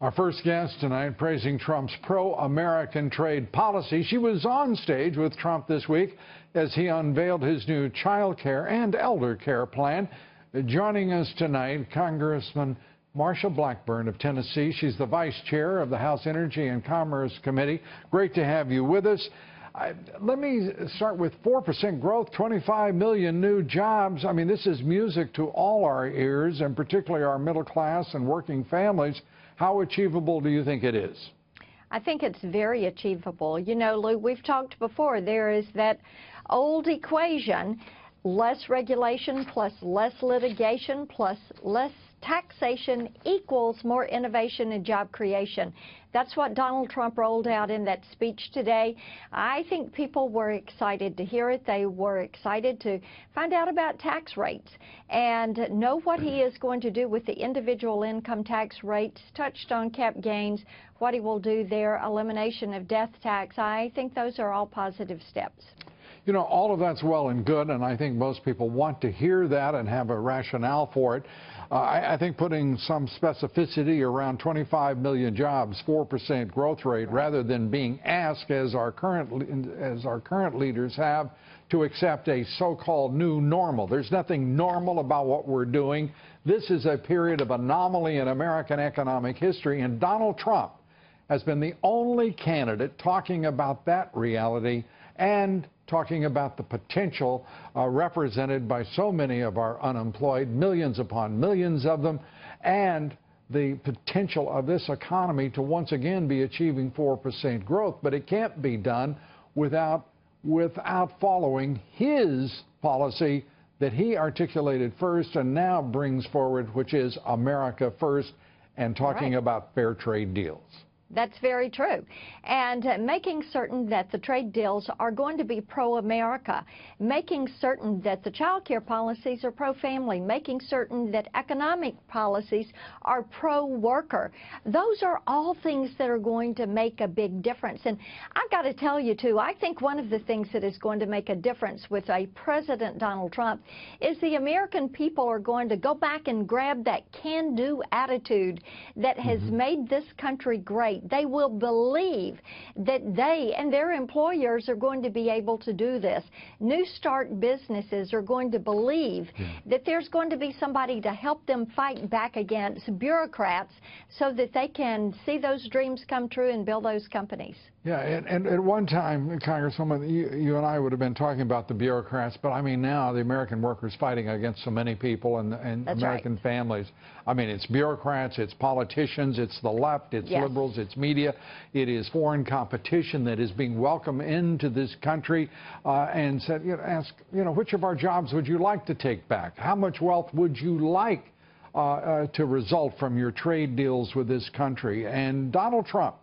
Our first guest tonight praising Trump's pro-American trade policy. She was on stage with Trump this week as he unveiled his new child care and elder care plan. Joining us tonight, Congressman Marsha Blackburn of Tennessee. She's the vice chair of the House Energy and Commerce Committee. Great to have you with us. Let me start with 4% growth, 25 million new jobs. I mean, this is music to all our ears, and particularly our middle class and working families. How achievable do you think it is? I think it's very achievable. You know, Lou, we've talked before. There is that old equation, less regulation plus less litigation plus less taxation equals more innovation and job creation. That's what Donald Trump rolled out in that speech today. I think people were excited to hear it. They were excited to find out about tax rates and know what he is going to do with the individual income tax rates, touched on cap gains, what he will do there, elimination of death tax. I think those are all positive steps. You know, all of that's well and good, and I think most people want to hear that and have a rationale for it. I think putting some specificity around 25 million jobs, 4% growth rate, rather than being asked, as our current leaders have, to accept a so-called new normal. There's nothing normal about what we're doing. This is a period of anomaly in American economic history, and Donald Trump has been the only candidate talking about that reality and talking about the potential represented by so many of our unemployed, millions upon millions of them, and the potential of this economy to once again be achieving 4% growth. But it can't be done without following his policy that he articulated first and now brings forward, which is America First, and talking about fair trade deals. That's very true. And making certain that the trade deals are going to be pro-America, making certain that the child care policies are pro-family, making certain that economic policies are pro-worker. Those are all things that are going to make a big difference. And I've got to tell you, too, I think one of the things that is going to make a difference with a President Donald Trump is the American people are going to go back and grab that can-do attitude that has made this country great. They will believe that they and their employers are going to be able to do this. New start businesses are going to believe that there's going to be somebody to help them fight back against bureaucrats so that they can see those dreams come true and build those companies. Yeah, and at one time, Congresswoman, you and I would have been talking about the bureaucrats, but I mean now the American workers fighting against so many people and American families. I mean, it's bureaucrats, it's politicians, it's the left, it's liberals, it's media, it is foreign competition that is being welcomed into this country and said, ask, which of our jobs would you like to take back? How much wealth would you like to result from your trade deals with this country? And Donald Trump,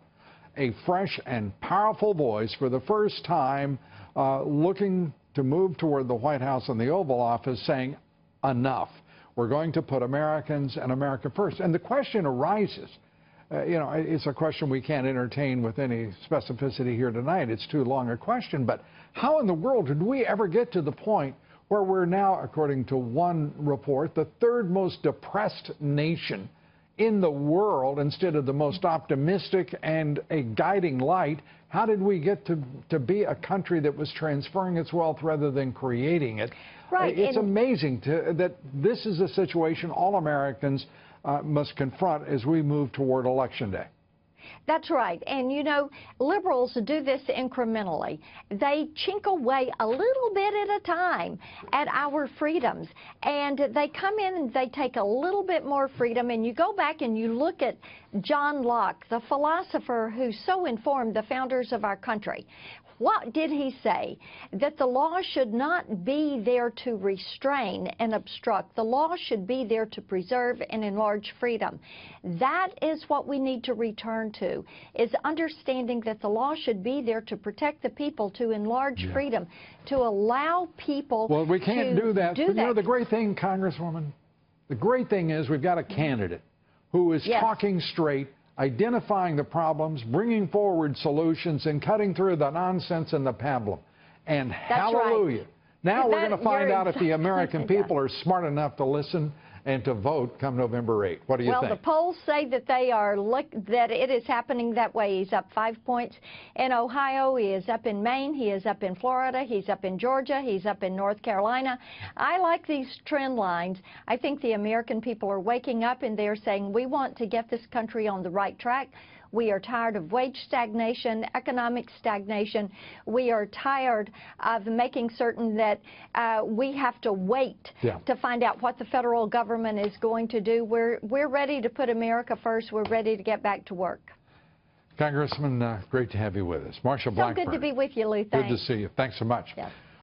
a fresh and powerful voice for the first time, looking to move toward the White House and the Oval Office, saying, enough. We're going to put Americans and America first. And the question arises, it's a question we can't entertain with any specificity here tonight. It's too long a question. But how in the world did we ever get to the point where we're now, according to one report, the third most depressed nation in the world instead of the most optimistic and a guiding light? How did we get to be a country that was transferring its wealth rather than creating it? Right. It's amazing that this is a situation all Americans must confront as we move toward Election Day. That's right. And, liberals do this incrementally. They chink away a little bit at a time at our freedoms. And they come in and they take a little bit more freedom. And you go back and you look at John Locke, the philosopher who so informed the founders of our country. What did he say? That the law should not be there to restrain and obstruct. The law should be there to preserve and enlarge freedom. That is what we need to return to, is understanding that the law should be there to protect the people, to enlarge freedom, to allow people Well, we can't do that. But, the great thing, Congresswoman, the great thing is we've got a candidate who is talking straight, identifying the problems, bringing forward solutions, and cutting through the nonsense and the pablum. And hallelujah. Now we're going to find out if the American people are smart enough to listen and to vote come November 8th. What do you think? Well, the polls say that that it is happening that way. He's up 5 points in Ohio. He is up in Maine. He is up in Florida. He's up in Georgia. He's up in North Carolina. I like these trend lines. I think the American people are waking up and they're saying we want to get this country on the right track. We are tired of wage stagnation, economic stagnation. We are tired of making certain that we have to wait to find out what the federal government is going to do. We're ready to put America first. We're ready to get back to work. Congressman, great to have you with us. Marsha Blackburn. So good to be with you, Lou. Thanks. Good to see you. Thanks so much. Yes.